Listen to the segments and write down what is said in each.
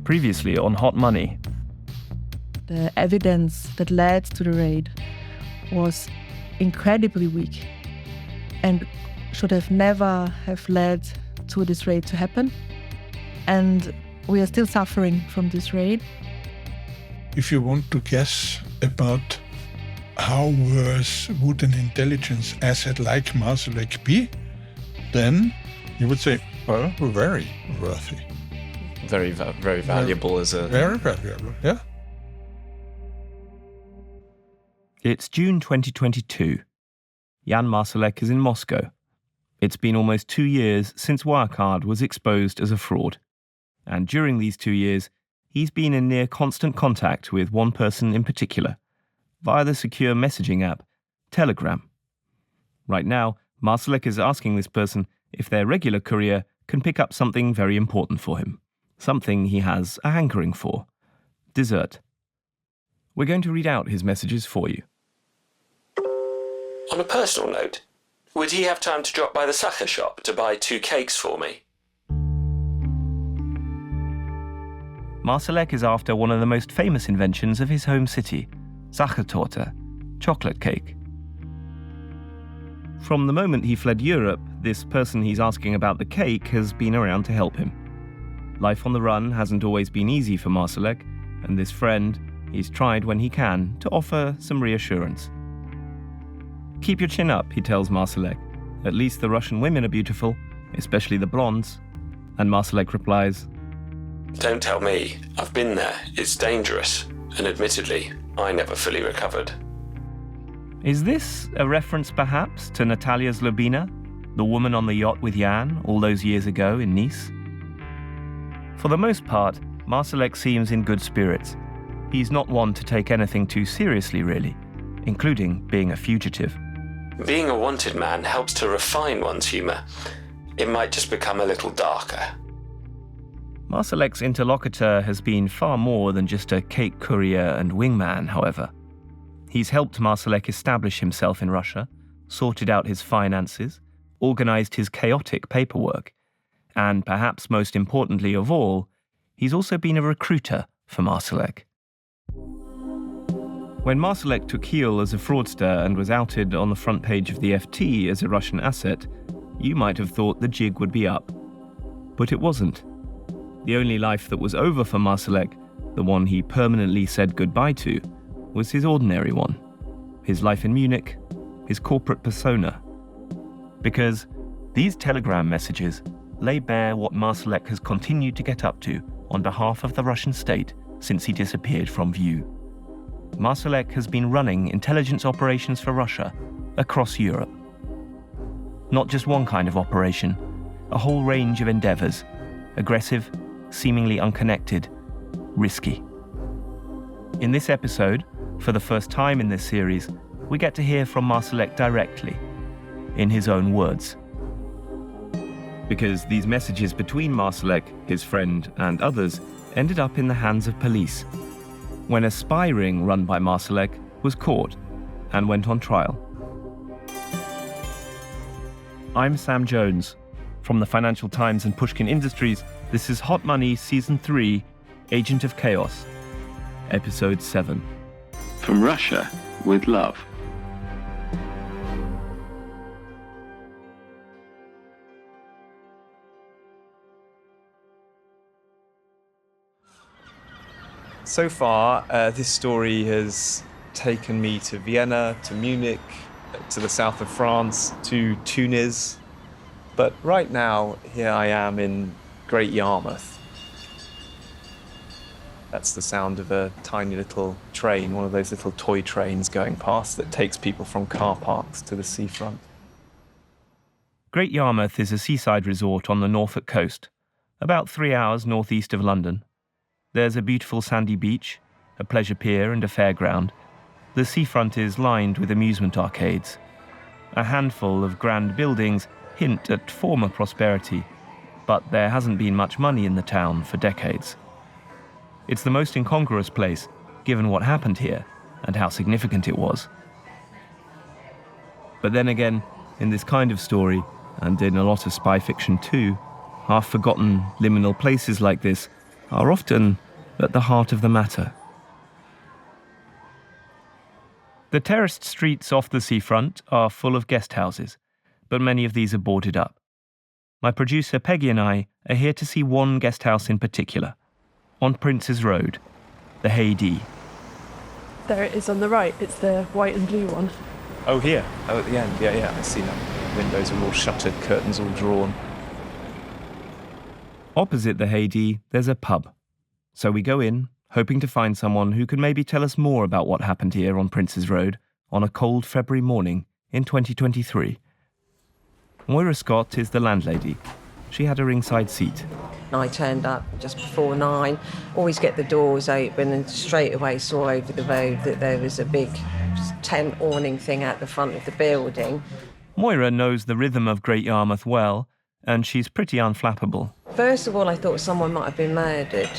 Previously on Hot Money. The evidence that led to the raid was incredibly weak and should have never have led to this raid to happen. And we are still suffering from this raid. If you want to guess about how worse would an intelligence asset like Marsalek be, then you would say, well, very worthy. Very valuable as a... Very valuable, yeah. It's June 2022. Jan Marsalek is in Moscow. It's been almost 2 years since Wirecard was exposed as a fraud. And during these 2 years, he's been in near constant contact with one person in particular, via the secure messaging app, Telegram. Right now, Marsalek is asking this person if their regular courier can pick up something very important for him. Something he has a hankering for. Dessert. We're going to read out his messages for you. On a personal note, would he have time to drop by the Sacher shop to buy 2 cakes for me? Marsalek is after one of the most famous inventions of his home city, Sachertorte, chocolate cake. From the moment he fled Europe, this person he's asking about the cake has been around to help him. Life on the run hasn't always been easy for Marsalek, and this friend, he's tried when he can to offer some reassurance. Keep your chin up, he tells Marsalek. At least the Russian women are beautiful, especially the blondes. And Marsalek replies, Don't tell me. I've been there. It's dangerous. And admittedly, I never fully recovered. Is this a reference perhaps to Natalia Zlobina, the woman on the yacht with Jan all those years ago in Nice? For the most part, Marsalek seems in good spirits. He's not one to take anything too seriously, really, including being a fugitive. Being a wanted man helps to refine one's humour. It might just become a little darker. Marsalek's interlocutor has been far more than just a cake courier and wingman, however. He's helped Marsalek establish himself in Russia, sorted out his finances, organised his chaotic paperwork, and perhaps most importantly of all, he's also been a recruiter for Marsalek. When Marsalek took heel as a fraudster and was outed on the front page of the FT as a Russian asset, you might have thought the jig would be up. But it wasn't. The only life that was over for Marsalek, the one he permanently said goodbye to, was his ordinary one. His life in Munich, his corporate persona. Because these telegram messages lay bare what Marsalek has continued to get up to on behalf of the Russian state since he disappeared from view. Marsalek has been running intelligence operations for Russia across Europe. Not just one kind of operation, a whole range of endeavours, aggressive, seemingly unconnected, risky. In this episode, for the first time in this series, we get to hear from Marsalek directly, in his own words. Because these messages between Marsalek, his friend, and others ended up in the hands of police, when a spy ring run by Marsalek was caught and went on trial. I'm Sam Jones. From the Financial Times and Pushkin Industries, this is Hot Money Season 3, Agent of Chaos, Episode 7. From Russia with love. So far, this story has taken me to Vienna, to Munich, to the south of France, to Tunis. But right now, here I am in Great Yarmouth. That's the sound of a tiny little train, one of those little toy trains going past that takes people from car parks to the seafront. Great Yarmouth is a seaside resort on the Norfolk coast, about 3 hours northeast of London. There's a beautiful sandy beach, a pleasure pier and a fairground. The seafront is lined with amusement arcades. A handful of grand buildings hint at former prosperity, but there hasn't been much money in the town for decades. It's the most incongruous place, given what happened here and how significant it was. But then again, in this kind of story, and in a lot of spy fiction too, half-forgotten liminal places like this are often at the heart of the matter. The terraced streets off the seafront are full of guest houses, but many of these are boarded up. My producer Peggy and I are here to see one guest house in particular, on Prince's Road, the Haydee. There it is on the right. It's the white and blue one. Oh, here. Oh, at the end. Yeah, I see that. Windows are all shuttered, curtains all drawn. Opposite the Haydee, there's a pub. So we go in, hoping to find someone who can maybe tell us more about what happened here on Prince's Road on a cold February morning in 2023. Moira Scott is the landlady. She had a ringside seat. I turned up just before 9, always get the doors open, and straight away saw over the road that there was a big tent awning thing at the front of the building. Moira knows the rhythm of Great Yarmouth well, and she's pretty unflappable. First of all, I thought someone might have been murdered.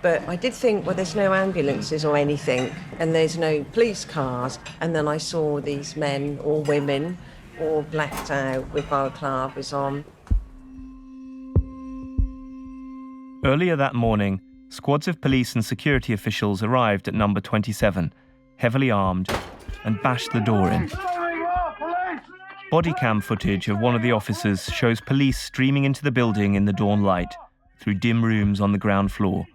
But I did think, well, there's no ambulances or anything, and there's no police cars. And then I saw these men or women all blacked out with balaclavas on. Earlier that morning, squads of police and security officials arrived at number 27, heavily armed, and bashed the door in. Body cam footage of one of the officers shows police streaming into the building in the dawn light, through dim rooms on the ground floor.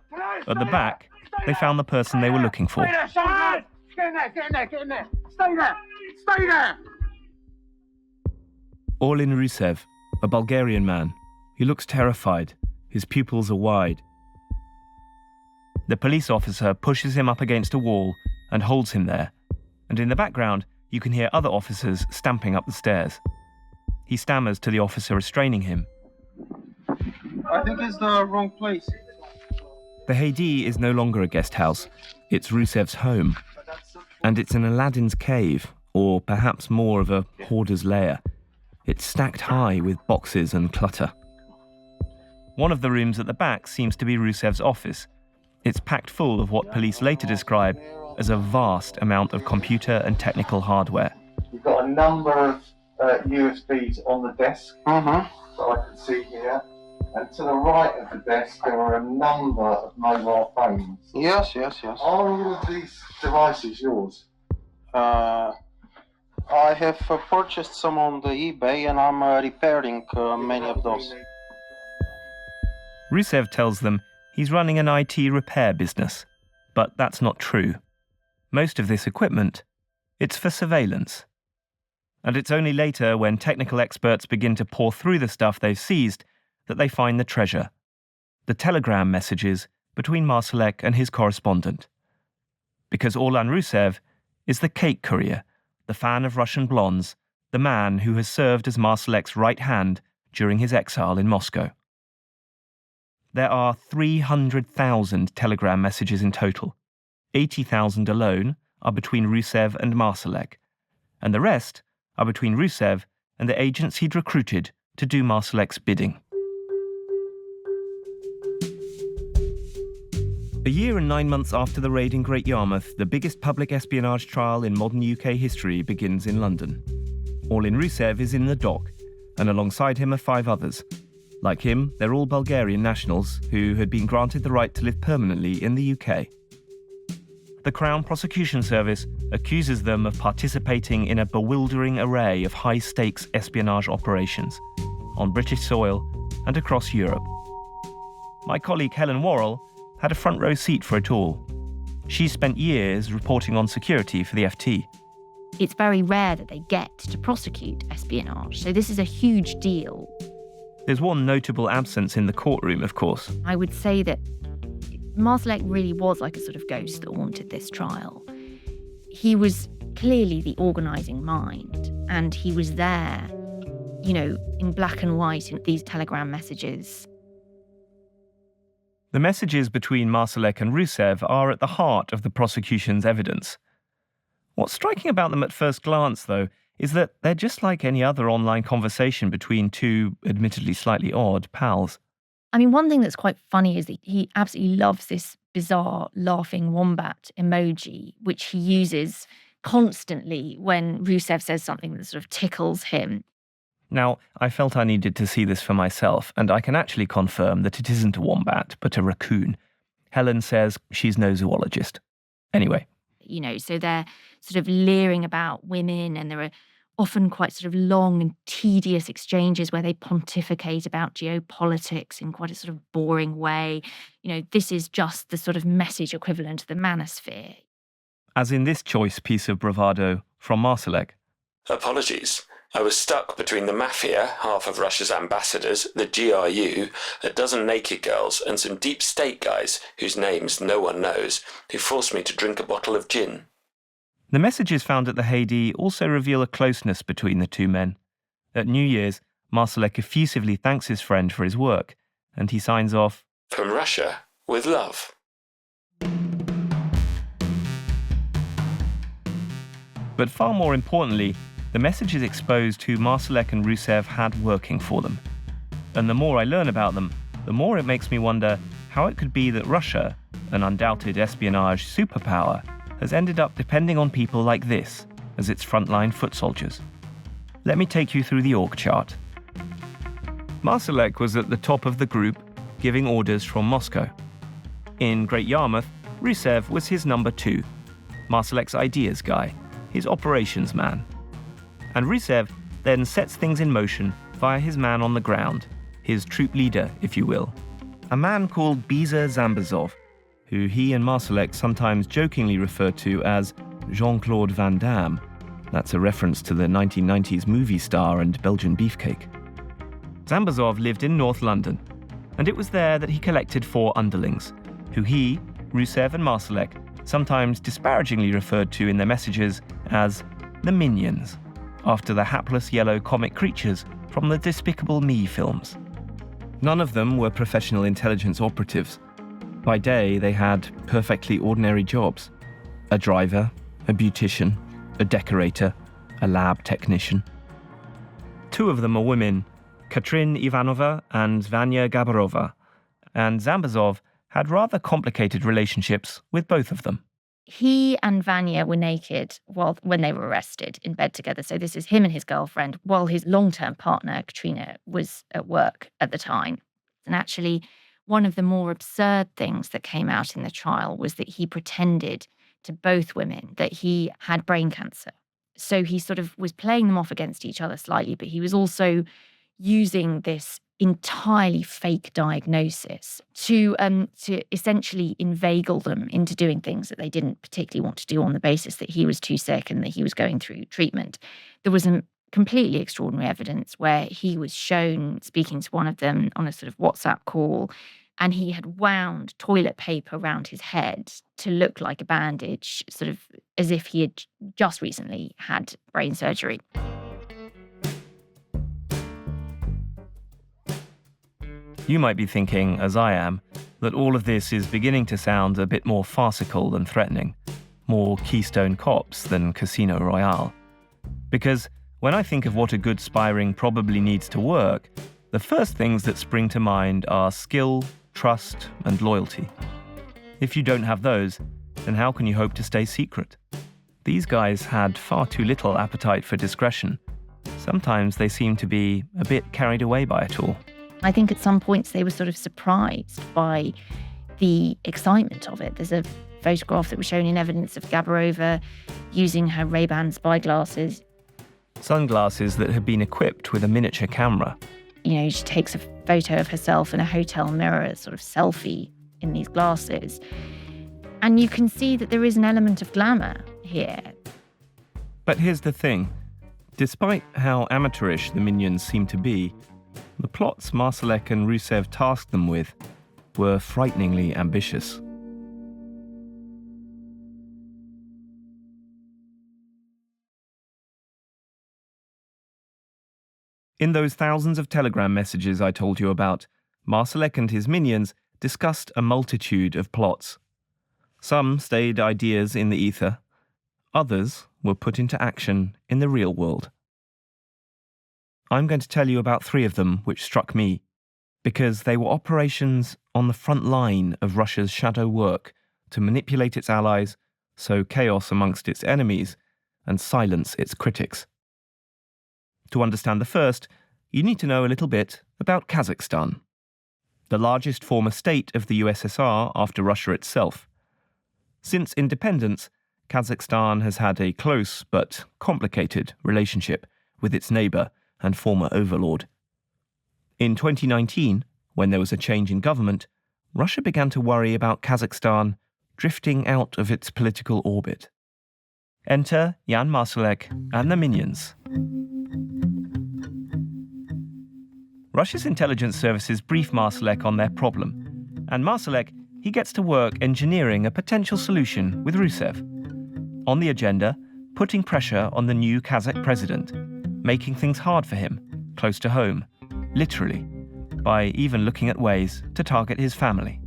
At the back, they found the person they were looking for. Get in there! Stay there! Orlin Rusev, a Bulgarian man. He looks terrified. His pupils are wide. The police officer pushes him up against a wall and holds him there. And in the background, you can hear other officers stamping up the stairs. He stammers to the officer restraining him. I think it's the wrong place. The Haydee is no longer a guest house. It's Rusev's home. And it's an Aladdin's cave, or perhaps more of a hoarder's lair. It's stacked high with boxes and clutter. One of the rooms at the back seems to be Rusev's office. It's packed full of what police later describe as a vast amount of computer and technical hardware. You've got a number of USBs on the desk that I can see here. And to the right of the desk, there are a number of mobile phones. Yes. Are all of these devices yours? I have purchased some on the eBay, and I'm repairing many of those. Rusev tells them he's running an IT repair business, but that's not true. Most of this equipment, it's for surveillance. And it's only later, when technical experts begin to pore through the stuff they've seized, that they find the treasure, the telegram messages between Marsalek and his correspondent. Because Orlan Rusev is the cake courier, the fan of Russian blondes, the man who has served as Marsalek's right hand during his exile in Moscow. There are 300,000 telegram messages in total. 80,000 alone are between Rusev and Marsalek, and the rest are between Rusev and the agents he'd recruited to do Marsalek's bidding. A year and 9 months after the raid in Great Yarmouth, the biggest public espionage trial in modern UK history begins in London. Orlin Rusev is in the dock, and alongside him are 5 others. Like him, they're all Bulgarian nationals who had been granted the right to live permanently in the UK. The Crown Prosecution Service accuses them of participating in a bewildering array of high-stakes espionage operations on British soil and across Europe. My colleague Helen Worrell had a front-row seat for it all. She spent years reporting on security for the FT. It's very rare that they get to prosecute espionage, so this is a huge deal. There's one notable absence in the courtroom, of course. I would say that Marsalek really was like a sort of ghost that haunted this trial. He was clearly the organising mind, and he was there, in black and white in these telegram messages. The messages between Marsalek and Rusev are at the heart of the prosecution's evidence. What's striking about them at first glance, though, is that they're just like any other online conversation between two, admittedly slightly odd, pals. I mean, one thing that's quite funny is that he absolutely loves this bizarre laughing wombat emoji, which he uses constantly when Rusev says something that sort of tickles him. Now, I felt I needed to see this for myself, and I can actually confirm that it isn't a wombat, but a raccoon. Helen says she's no zoologist. Anyway. So they're sort of leering about women, and there are often quite sort of long and tedious exchanges where they pontificate about geopolitics in quite a sort of boring way. This is just the sort of message equivalent to the manosphere. As in this choice piece of bravado from Marsalek. Apologies. I was stuck between the mafia, half of Russia's ambassadors, the GRU, a dozen naked girls, and some deep state guys whose names no one knows, who forced me to drink a bottle of gin. The messages found at the Haiti also reveal a closeness between the two men. At New Year's, Marsalek effusively thanks his friend for his work, and he signs off, "From Russia, with love." But far more importantly, the messages exposed who Marsalek and Rusev had working for them. And the more I learn about them, the more it makes me wonder how it could be that Russia, an undoubted espionage superpower, has ended up depending on people like this as its frontline foot soldiers. Let me take you through the org chart. Marsalek was at the top of the group, giving orders from Moscow. In Great Yarmouth, Rusev was his number 2, Marsalek's ideas guy, his operations man. And Rusev then sets things in motion via his man on the ground, his troop leader, if you will, a man called Biza Zambazov, who he and Marsalek sometimes jokingly refer to as Jean-Claude Van Damme. That's a reference to the 1990s movie star and Belgian beefcake. Zambazov lived in North London, and it was there that he collected 4 underlings, who he, Rusev and Marsalek, sometimes disparagingly referred to in their messages as the Minions, after the hapless yellow comic creatures from the Despicable Me films. None of them were professional intelligence operatives. By day, they had perfectly ordinary jobs. A driver, a beautician, a decorator, a lab technician. 2 of them are women, Katrin Ivanova and Vanya Gabarova, and Zambazov had rather complicated relationships with both of them. He and Vanya were naked when they were arrested in bed together. So this is him and his girlfriend, while his long-term partner, Katrina, was at work at the time. And actually, one of the more absurd things that came out in the trial was that he pretended to both women that he had brain cancer. So he sort of was playing them off against each other slightly, but he was also using this entirely fake diagnosis to essentially inveigle them into doing things that they didn't particularly want to do on the basis that he was too sick and that he was going through treatment. There was some completely extraordinary evidence where he was shown speaking to one of them on a sort of WhatsApp call, and he had wound toilet paper around his head to look like a bandage, sort of as if he had just recently had brain surgery. You might be thinking, as I am, that all of this is beginning to sound a bit more farcical than threatening, more Keystone Cops than Casino Royale. Because when I think of what a good spy ring probably needs to work, the first things that spring to mind are skill, trust, and loyalty. If you don't have those, then how can you hope to stay secret? These guys had far too little appetite for discretion. Sometimes they seemed to be a bit carried away by it all. I think at some points they were sort of surprised by the excitement of it. There's a photograph that was shown in evidence of Gabarova using her Ray-Ban spy glasses. Sunglasses that had been equipped with a miniature camera. She takes a photo of herself in a hotel mirror, a sort of selfie in these glasses. And you can see that there is an element of glamour here. But here's the thing. Despite how amateurish the Minions seem to be, the plots Marsalek and Rusev tasked them with were frighteningly ambitious. In those thousands of telegram messages I told you about, Marsalek and his minions discussed a multitude of plots. Some stayed ideas in the ether, others were put into action in the real world. I'm going to tell you about 3 of them which struck me, because they were operations on the front line of Russia's shadow work to manipulate its allies, sow chaos amongst its enemies, and silence its critics. To understand the first, you need to know a little bit about Kazakhstan, the largest former state of the USSR after Russia itself. Since independence, Kazakhstan has had a close but complicated relationship with its neighbour and former overlord. In 2019, when there was a change in government, Russia began to worry about Kazakhstan drifting out of its political orbit. Enter Jan Marsalek and the minions. Russia's intelligence services brief Marsalek on their problem, and Marsalek, he gets to work engineering a potential solution with Rusev. On the agenda, putting pressure on the new Kazakh president, making things hard for him, close to home, literally, by even looking at ways to target his family.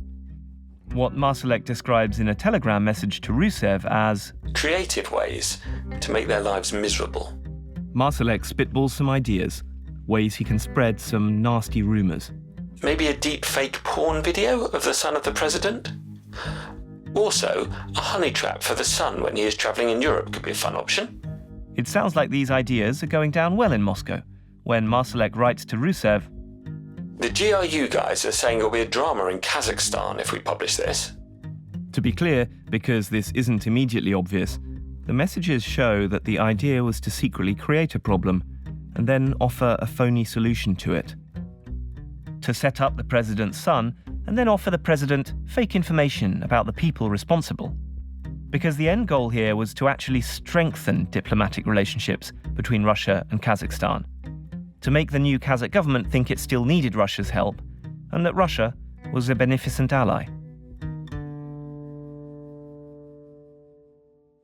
What Marsalek describes in a telegram message to Rusev as creative ways to make their lives miserable. Marsalek spitballs some ideas, ways he can spread some nasty rumours. Maybe a deep fake porn video of the son of the president? Also, a honey trap for the son when he is travelling in Europe could be a fun option. It sounds like these ideas are going down well in Moscow, when Marsalek writes to Rusev, "The GRU guys are saying there'll be a drama in Kazakhstan if we publish this." To be clear, because this isn't immediately obvious, the messages show that the idea was to secretly create a problem and then offer a phony solution to it. To set up the president's son and then offer the president fake information about the people responsible. Because the end goal here was to actually strengthen diplomatic relationships between Russia and Kazakhstan, to make the new Kazakh government think it still needed Russia's help and that Russia was a beneficent ally.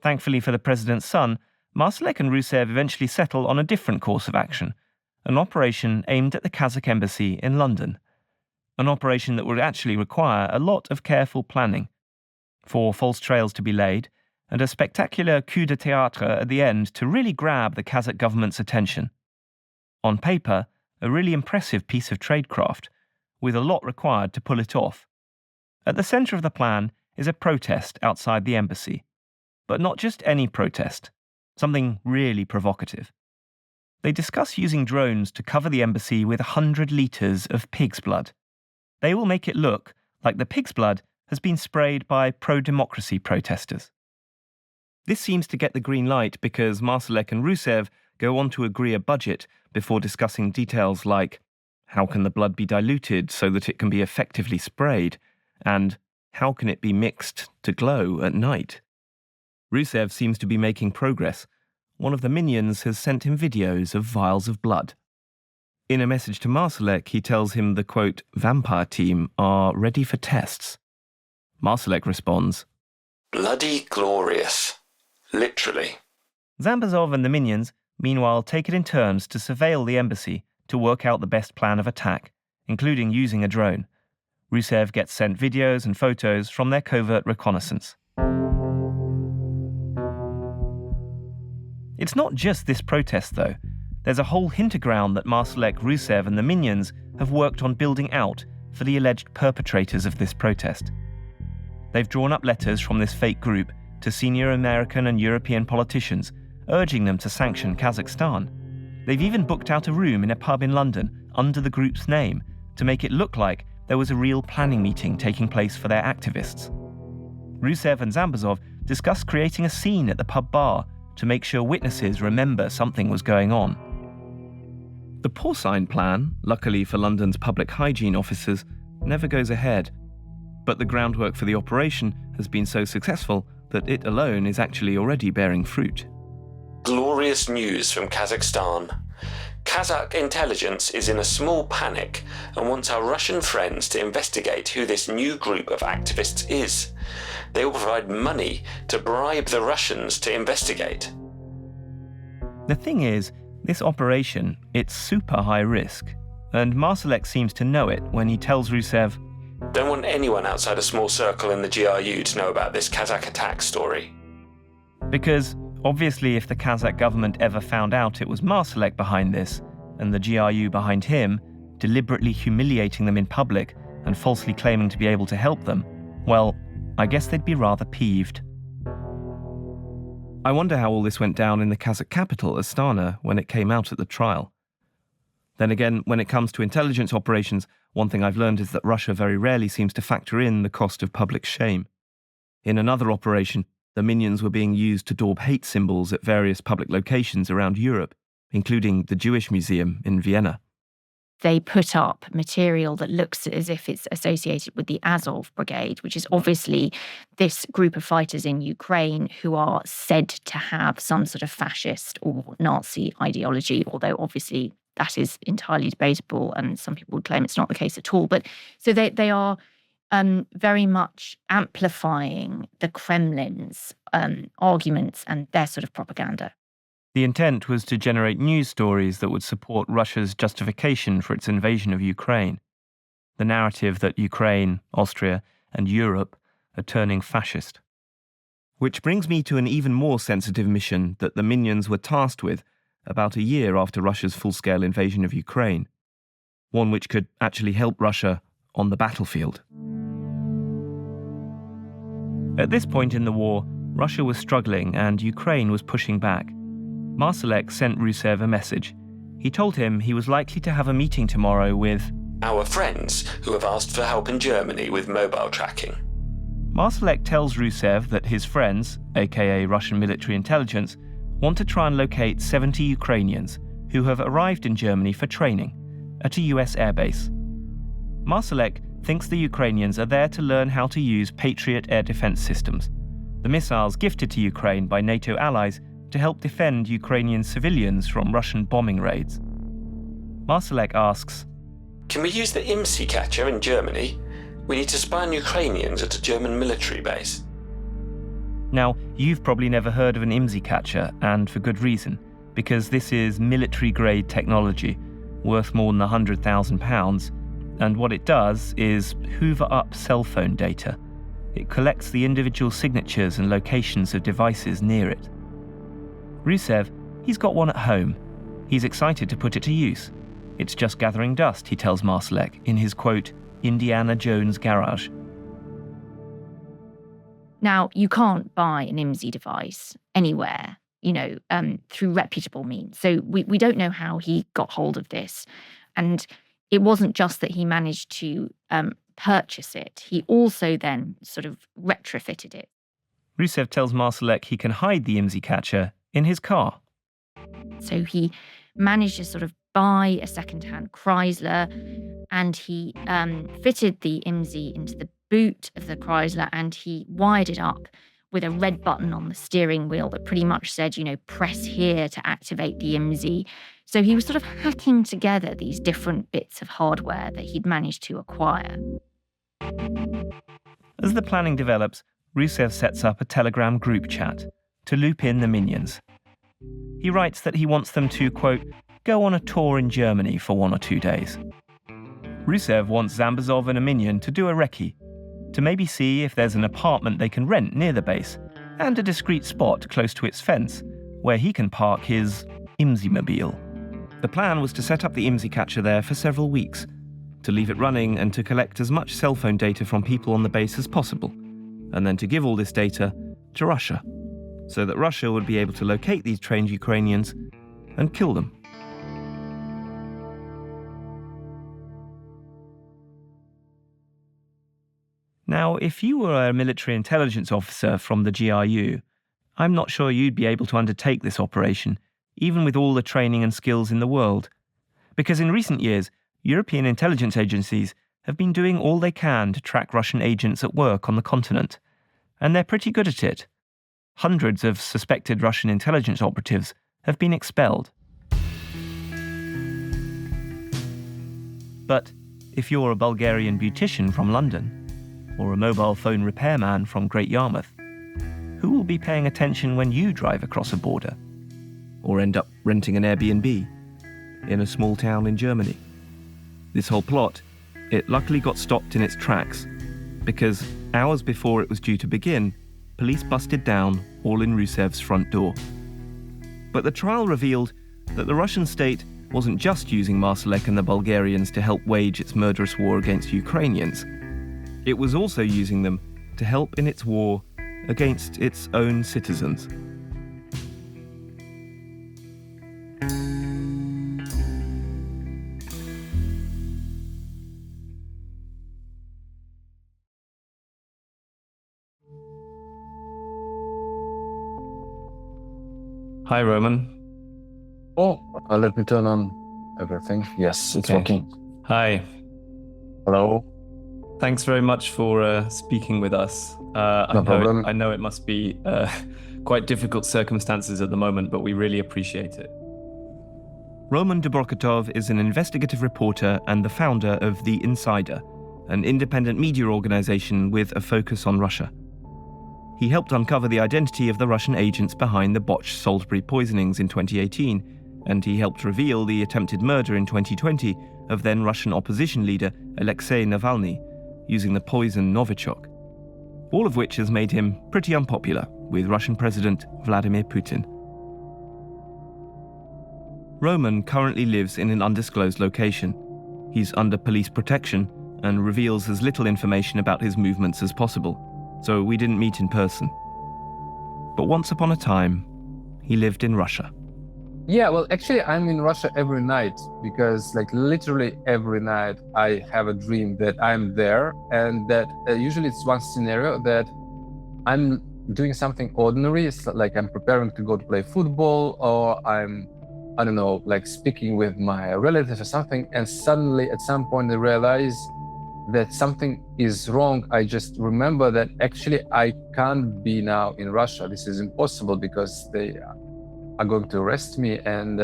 Thankfully for the president's son, Marsalek and Rusev eventually settle on a different course of action, an operation aimed at the Kazakh embassy in London. An operation that would actually require a lot of careful planning, for false trails to be laid, and a spectacular coup de théâtre at the end to really grab the Kazakh government's attention. On paper, a really impressive piece of tradecraft, with a lot required to pull it off. At the centre of the plan is a protest outside the embassy. But not just any protest, something really provocative. They discuss using drones to cover the embassy with 100 litres of pig's blood. They will make it look like the pig's blood has been sprayed by pro-democracy protesters. This seems to get the green light because Marsalek and Rusev go on to agree a budget before discussing details like how can the blood be diluted so that it can be effectively sprayed, and how can it be mixed to glow at night. Rusev seems to be making progress. One of the minions has sent him videos of vials of blood. In a message to Marsalek, he tells him the, quote, vampire team are ready for tests. Marsalek responds, "Bloody glorious. Literally." Zambazov and the minions, meanwhile, take it in turns to surveil the embassy to work out the best plan of attack, including using a drone. Rusev gets sent videos and photos from their covert reconnaissance. It's not just this protest, though. There's a whole hinterground that Marsalek, Rusev and the minions have worked on building out for the alleged perpetrators of this protest. They've drawn up letters from this fake group to senior American and European politicians, urging them to sanction Kazakhstan. They've even booked out a room in a pub in London under the group's name to make it look like there was a real planning meeting taking place for their activists. Rusev and Zambazov discussed creating a scene at the pub bar to make sure witnesses remember something was going on. The porcine plan, luckily for London's public hygiene officers, never goes ahead. But the groundwork for the operation has been so successful that it alone is actually already bearing fruit. Glorious news from Kazakhstan. Kazakh intelligence is in a small panic and wants our Russian friends to investigate who this new group of activists is. They will provide money to bribe the Russians to investigate. The thing is, this operation, it's super high risk, and Marsalek seems to know it when he tells Rusev, "Don't want anyone outside a small circle in the GRU to know about this Kazakh attack story." Because obviously if the Kazakh government ever found out it was Marsalek behind this, and the GRU behind him, deliberately humiliating them in public and falsely claiming to be able to help them, well, I guess they'd be rather peeved. I wonder how all this went down in the Kazakh capital, Astana, when it came out at the trial. Then again, when it comes to intelligence operations, one thing I've learned is that Russia very rarely seems to factor in the cost of public shame. In another operation, the minions were being used to daub hate symbols at various public locations around Europe, including the Jewish Museum in Vienna. They put up material that looks as if it's associated with the Azov Brigade, which is obviously this group of fighters in Ukraine who are said to have some sort of fascist or Nazi ideology, although obviously that is entirely debatable and some people would claim it's not the case at all. But so they are very much amplifying the Kremlin's arguments and their sort of propaganda. The intent was to generate news stories that would support Russia's justification for its invasion of Ukraine. The narrative that Ukraine, Austria, and Europe are turning fascist. Which brings me to an even more sensitive mission that the minions were tasked with about a year after Russia's full-scale invasion of Ukraine. One which could actually help Russia on the battlefield. At this point in the war, Russia was struggling and Ukraine was pushing back. Marsalek sent Rusev a message. He told him he was likely to have a meeting tomorrow with our friends who have asked for help in Germany with mobile tracking. Marsalek tells Rusev that his friends, aka Russian military intelligence, want to try and locate 70 Ukrainians who have arrived in Germany for training at a US airbase. Marsalek thinks the Ukrainians are there to learn how to use Patriot air defense systems, the missiles gifted to Ukraine by NATO allies to help defend Ukrainian civilians from Russian bombing raids. Marsalek asks, "Can we use the IMSI catcher in Germany? We need to spy on Ukrainians at a German military base." Now, you've probably never heard of an IMSI catcher, and for good reason, because this is military-grade technology, worth more than £100,000, and what it does is hoover up cell phone data. It collects the individual signatures and locations of devices near it. Rusev, he's got one at home. He's excited to put it to use. It's just gathering dust, he tells Marsalek in his, quote, Indiana Jones garage. Now, you can't buy an IMSI device anywhere, through reputable means. So we don't know how he got hold of this. And it wasn't just that he managed to purchase it. He also then sort of retrofitted it. Rusev tells Marsalek he can hide the IMSI catcher in his car. So he managed to sort of buy a second-hand Chrysler, and he fitted the IMSI into the boot of the Chrysler, and he wired it up with a red button on the steering wheel that pretty much said, press here to activate the IMSI. So he was sort of hacking together these different bits of hardware that he'd managed to acquire. As the planning develops, Rusev sets up a Telegram group chat to loop in the minions. He writes that he wants them to, quote, go on a tour in Germany for 1 or 2 days. Rusev wants Zambazov and a minion to do a recce, to maybe see if there's an apartment they can rent near the base, and a discreet spot close to its fence, where he can park his IMSI-mobile. The plan was to set up the IMSI catcher there for several weeks, to leave it running and to collect as much cell phone data from people on the base as possible, and then to give all this data to Russia, so that Russia would be able to locate these trained Ukrainians and kill them. Now, if you were a military intelligence officer from the GRU, I'm not sure you'd be able to undertake this operation, even with all the training and skills in the world. Because in recent years, European intelligence agencies have been doing all they can to track Russian agents at work on the continent, and they're pretty good at it. Hundreds of suspected Russian intelligence operatives have been expelled. But if you're a Bulgarian beautician from London, or a mobile phone repairman from Great Yarmouth, who will be paying attention when you drive across a border, or end up renting an Airbnb in a small town in Germany? This whole plot, it luckily got stopped in its tracks, because hours before it was due to begin, police busted down all in Rusev's front door. But the trial revealed that the Russian state wasn't just using Marsalek and the Bulgarians to help wage its murderous war against Ukrainians. It was also using them to help in its war against its own citizens. Hi, Roman. Oh, let me turn on everything. Yes, it's working. Hi. Hello. Thanks very much for speaking with us. No problem. I know it must be quite difficult circumstances at the moment, but we really appreciate it. Roman Dobrokotov is an investigative reporter and the founder of The Insider, an independent media organization with a focus on Russia. He helped uncover the identity of the Russian agents behind the botched Salisbury poisonings in 2018, and he helped reveal the attempted murder in 2020 of then Russian opposition leader Alexei Navalny, using the poison Novichok. All of which has made him pretty unpopular with Russian President Vladimir Putin. Roman currently lives in an undisclosed location. He's under police protection and reveals as little information about his movements as possible, so we didn't meet in person. But once upon a time, he lived in Russia. Yeah, well, actually, I'm in Russia every night because, literally every night I have a dream that I'm there, and that usually it's one scenario that I'm doing something ordinary. It's like I'm preparing to go to play football, or I'm, speaking with my relatives or something, and suddenly at some point I realize that something is wrong. I just remember that actually I can't be now in Russia. This is impossible because they are going to arrest me, and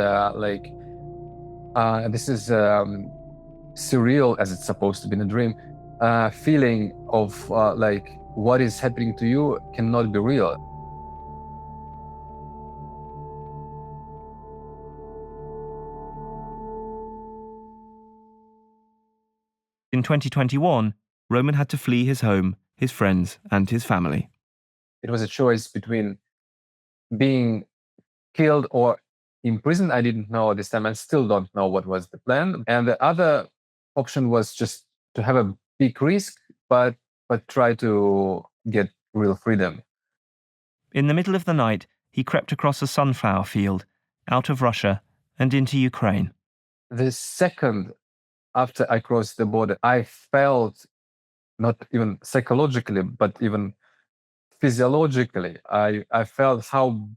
this is surreal, as it's supposed to be in a dream. Feeling of what is happening to you cannot be real. In 2021, Roman had to flee his home, his friends, and his family. It was a choice between being killed or imprisoned. I didn't know at this time. I still don't know what was the plan. And the other option was just to have a big risk, but try to get real freedom. In the middle of the night, he crept across a sunflower field, out of Russia and into Ukraine. The second after I crossed the border, I felt, not even psychologically, but even physiologically, I felt how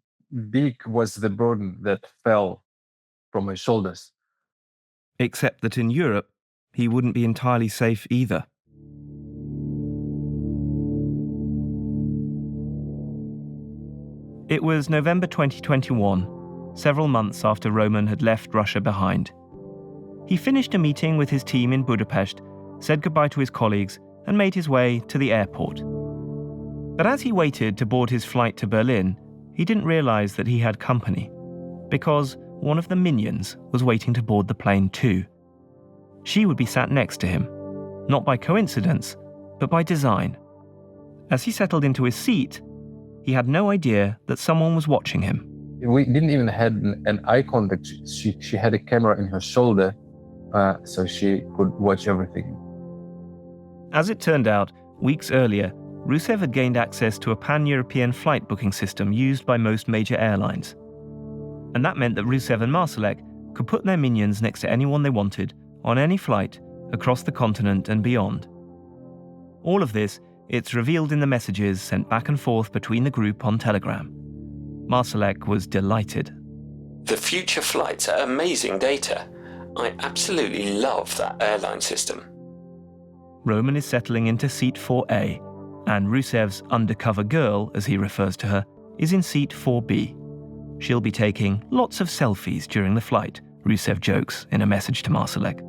big was the burden that fell from my shoulders. Except that in Europe, he wouldn't be entirely safe either. It was November 2021, several months after Roman had left Russia behind. He finished a meeting with his team in Budapest, said goodbye to his colleagues, and made his way to the airport. But as he waited to board his flight to Berlin, he didn't realize that he had company, because one of the minions was waiting to board the plane too. She would be sat next to him, not by coincidence, but by design. As he settled into his seat, he had no idea that someone was watching him. We didn't even have an eye contact. She had a camera in her shoulder, so she could watch everything. As it turned out, weeks earlier, Rusev had gained access to a pan-European flight booking system used by most major airlines. And that meant that Rusev and Marsalek could put their minions next to anyone they wanted, on any flight, across the continent and beyond. All of this, it's revealed in the messages sent back and forth between the group on Telegram. Marsalek was delighted. The future flights are amazing data. I absolutely love that airline system. Roman is settling into seat 4A, and Rusev's undercover girl, as he refers to her, is in seat 4B. She'll be taking lots of selfies during the flight, Rusev jokes in a message to Marsalek.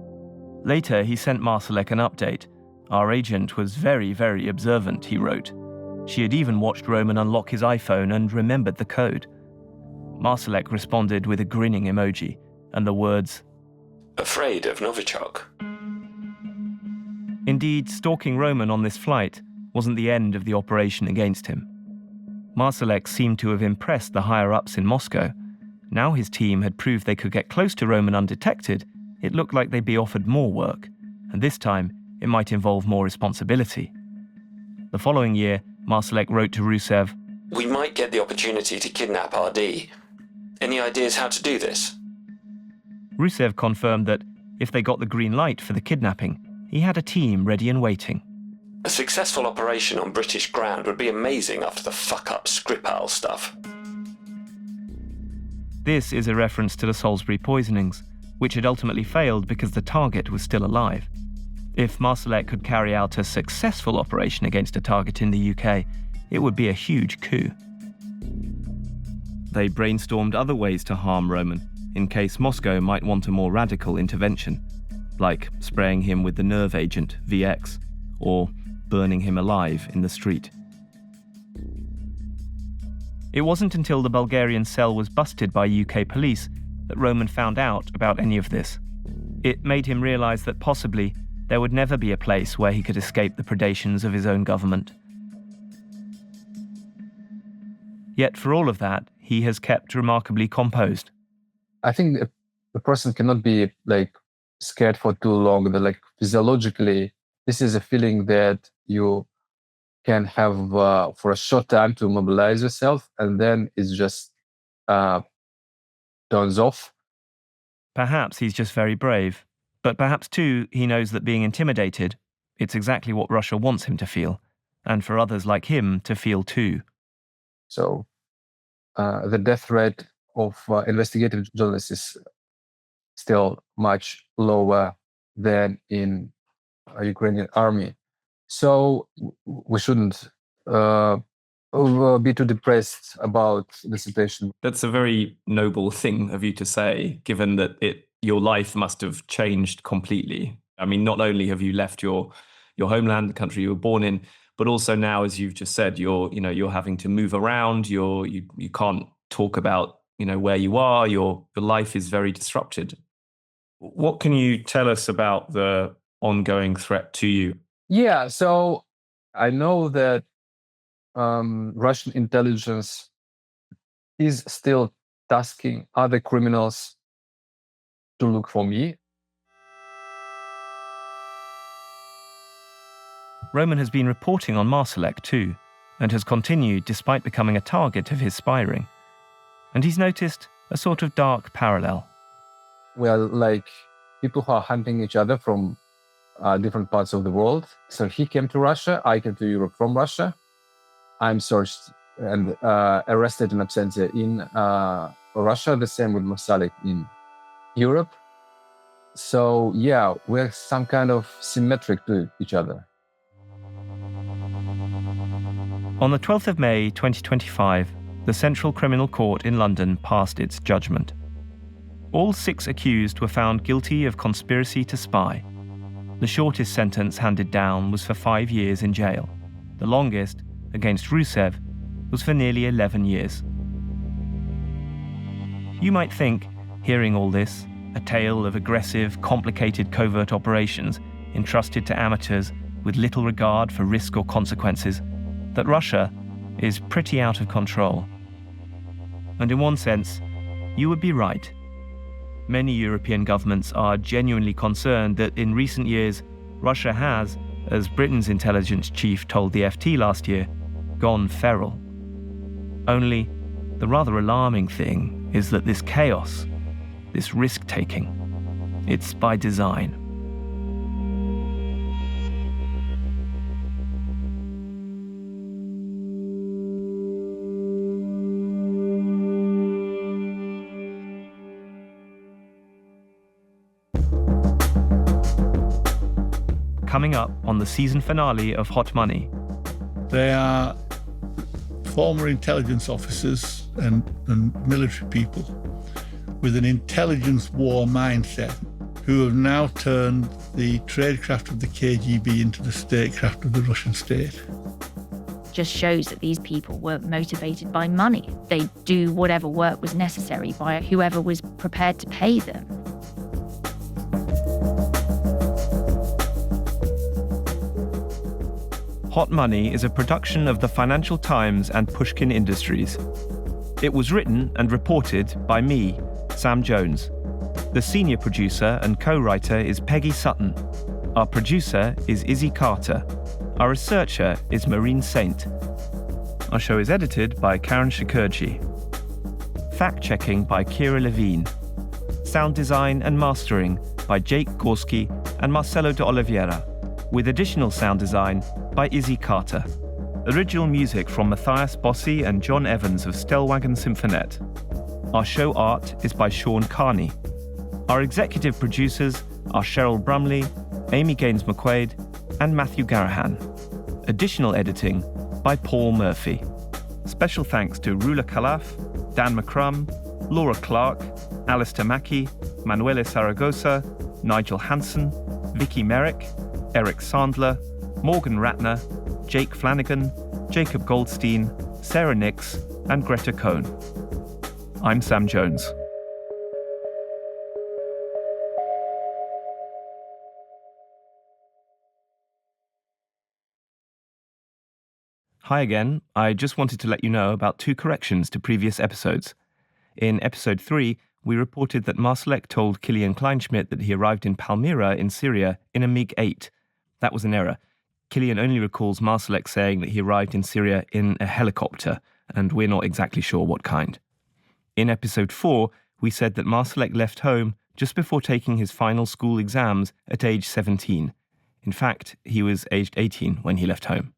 Later, he sent Marsalek an update. Our agent was very, very observant, he wrote. She had even watched Roman unlock his iPhone and remembered the code. Marsalek responded with a grinning emoji and the words, "Afraid of Novichok." Indeed, stalking Roman on this flight wasn't the end of the operation against him. Marsalek seemed to have impressed the higher-ups in Moscow. Now his team had proved they could get close to Roman undetected, it looked like they'd be offered more work, and this time it might involve more responsibility. The following year, Marsalek wrote to Rusev, "We might get the opportunity to kidnap RD. Any ideas how to do this?" Rusev confirmed that if they got the green light for the kidnapping, he had a team ready and waiting. A successful operation on British ground would be amazing after the fuck-up Skripal stuff. This is a reference to the Salisbury poisonings, which had ultimately failed because the target was still alive. If Marsalek could carry out a successful operation against a target in the UK, it would be a huge coup. They brainstormed other ways to harm Roman, in case Moscow might want a more radical intervention, like spraying him with the nerve agent VX, or burning him alive in the street. It wasn't until the Bulgarian cell was busted by UK police that Roman found out about any of this. It made him realise that possibly there would never be a place where he could escape the predations of his own government. Yet for all of that, he has kept remarkably composed. I think a person cannot be scared for too long. That physiologically, this is a feeling that you can have for a short time to mobilize yourself, and then it just turns off. Perhaps he's just very brave, but perhaps too he knows that being intimidated, it's exactly what Russia wants him to feel, and for others like him to feel too. So the death rate of investigative journalists is still much lower than in Ukrainian army. So we shouldn't be too depressed about the situation. That's a very noble thing of you to say, given that your life must have changed completely. I mean, not only have you left your homeland, the country you were born in, but also now, as you've just said, you're having to move around. You can't talk about where you are. Your life is very disrupted. What can you tell us about the ongoing threat to you? Yeah, so I know that Russian intelligence is still tasking other criminals to look for me. Roman has been reporting on Marsalek too, and has continued despite becoming a target of his spying. And he's noticed a sort of dark parallel. We are like people who are hunting each other from different parts of the world. So he came to Russia, I came to Europe from Russia. I'm searched and arrested in absentia in Russia, the same with Marsalek in Europe. So yeah, we're some kind of symmetric to each other. On the 12th of May 2025, the Central Criminal Court in London passed its judgment. All 6 accused were found guilty of conspiracy to spy. The shortest sentence handed down was for 5 years in jail. The longest, against Rusev, was for nearly 11 years. You might think, hearing all this, a tale of aggressive, complicated covert operations entrusted to amateurs with little regard for risk or consequences, that Russia is pretty out of control. And in one sense, you would be right. Many European governments are genuinely concerned that in recent years, Russia has, as Britain's intelligence chief told the FT last year, gone feral. Only, the rather alarming thing is that this chaos, this risk-taking, it's by design. Coming up on the season finale of Hot Money. They are former intelligence officers and military people with an intelligence war mindset who have now turned the tradecraft of the KGB into the statecraft of the Russian state. Just shows that these people were motivated by money. They'd do whatever work was necessary by whoever was prepared to pay them. Hot Money is a production of the Financial Times and Pushkin Industries. It was written and reported by me, Sam Jones. The senior producer and co-writer is Peggy Sutton. Our producer is Izzy Carter. Our researcher is Marine Saint. Our show is edited by Karen Shakurji. Fact-checking by Kira Levine. Sound design and mastering by Jake Gorski and Marcelo de Oliveira, with additional sound design by Izzy Carter. Original music from Matthias Bossi and John Evans of Stellwagen Symphonette. Our show art is by Sean Carney. Our executive producers are Cheryl Brumley, Amy Gaines-McQuaid, and Matthew Garahan. Additional editing by Paul Murphy. Special thanks to Rula Khalaf, Dan McCrum, Laura Clark, Alistair Mackey, Manuele Saragosa, Nigel Hansen, Vicky Merrick, Eric Sandler, Morgan Ratner, Jake Flanagan, Jacob Goldstein, Sarah Nix, and Greta Cohn. I'm Sam Jones. Hi again. I just wanted to let you know about 2 corrections to previous episodes. In episode 3, we reported that Marsalek told Kilian Kleinschmidt that he arrived in Palmyra in Syria in a MiG-8. That was an error. Kilian only recalls Marsalek saying that he arrived in Syria in a helicopter, and we're not exactly sure what kind. In episode 4, we said that Marsalek left home just before taking his final school exams at age 17. In fact, he was aged 18 when he left home.